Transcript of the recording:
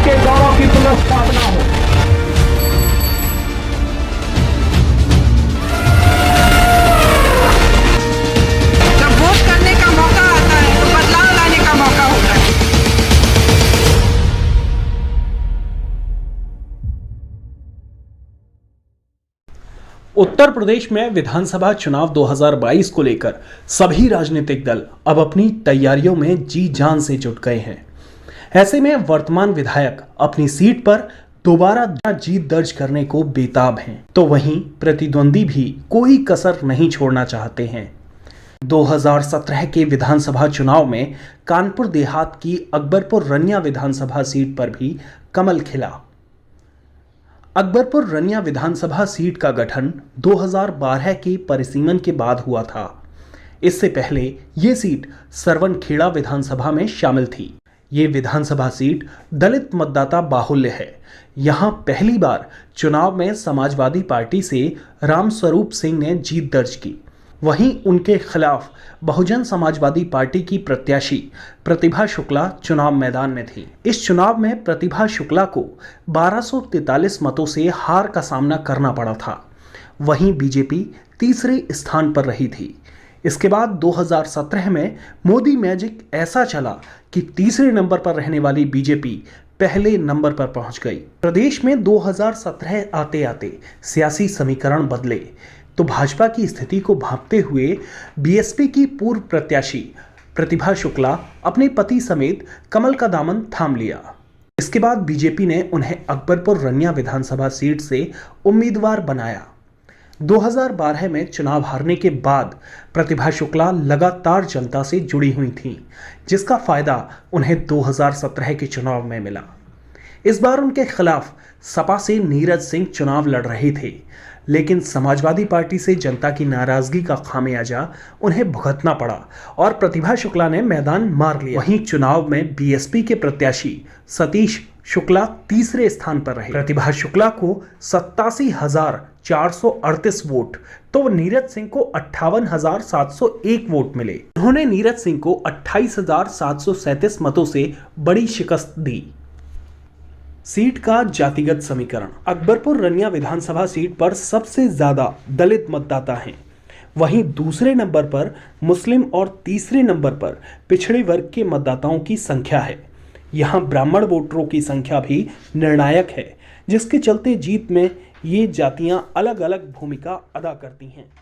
के गौरव की पुनर्स्थापना हो। जब वोट करने का मौका आता है तो बदलाव लाने का मौका होता है। उत्तर प्रदेश में विधानसभा चुनाव 2022 को लेकर सभी राजनीतिक दल अब अपनी तैयारियों में जी जान से जुट गए हैं। ऐसे में वर्तमान विधायक अपनी सीट पर दोबारा जीत दर्ज करने को बेताब हैं, तो वहीं प्रतिद्वंदी भी कोई कसर नहीं छोड़ना चाहते हैं। 2017 के विधानसभा चुनाव में कानपुर देहात की अकबरपुर रनिया विधानसभा सीट पर भी कमल खिला। अकबरपुर रनिया विधानसभा सीट का गठन 2012 के परिसीमन के बाद हुआ था। इससे पहले ये सीट सरवनखेड़ा विधानसभा में शामिल थी। ये विधानसभा सीट दलित मतदाता बाहुल्य है। यहां पहली बार चुनाव में समाजवादी पार्टी से रामस्वरूप सिंह ने जीत दर्ज की। वहीं उनके खिलाफ बहुजन समाजवादी पार्टी की प्रत्याशी प्रतिभा शुक्ला चुनाव मैदान में थी। इस चुनाव में प्रतिभा शुक्ला को 1243 मतों से हार का सामना करना पड़ा था। वहीं बीजेपी तीसरे स्थान पर रही थी। इसके बाद 2017 में मोदी मैजिक ऐसा चला कि तीसरे नंबर पर रहने वाली बीजेपी पहले नंबर पर पहुंच गई। प्रदेश में 2017 आते आते सियासी समीकरण बदले तो भाजपा की स्थिति को भांपते हुए बीएसपी की पूर्व प्रत्याशी प्रतिभा शुक्ला अपने पति समेत कमल का दामन थाम लिया। इसके बाद बीजेपी ने उन्हें अकबरपुर रनिया विधानसभा सीट से उम्मीदवार बनाया। 2012 में चुनाव हारने के बाद प्रतिभा शुक्ला लगातार जनता से जुड़ी हुई थीं, जिसका फायदा उन्हें 2017 के चुनाव में मिला। इस बार उनके खिलाफ सपा से नीरज सिंह चुनाव लड़ रहे थे, लेकिन समाजवादी पार्टी से जनता की नाराजगी का खामियाजा उन्हें भुगतना पड़ा और प्रतिभा शुक्ला ने मैदान मार लिया। वहीं चुनाव में बीएसपी के प्रत्याशी सतीश शुक्ला तीसरे स्थान पर रहे। प्रतिभा शुक्ला को 87,438 वोट तो नीरज सिंह को 58,701 वोट मिले। उन्होंने नीरज सिंह को 28,737 मतों से बड़ी शिकस्त दी। सीट का जातिगत समीकरण। अकबरपुर रनिया विधानसभा सीट पर सबसे ज्यादा दलित मतदाता हैं। वहीं दूसरे नंबर पर मुस्लिम और तीसरे नंबर पर पिछड़े वर्ग के मतदाताओं की संख्या है। यहां ब्राह्मण वोटरों की संख्या भी निर्णायक है, जिसके चलते जीत में ये जातियां अलग अलग भूमिका अदा करती हैं।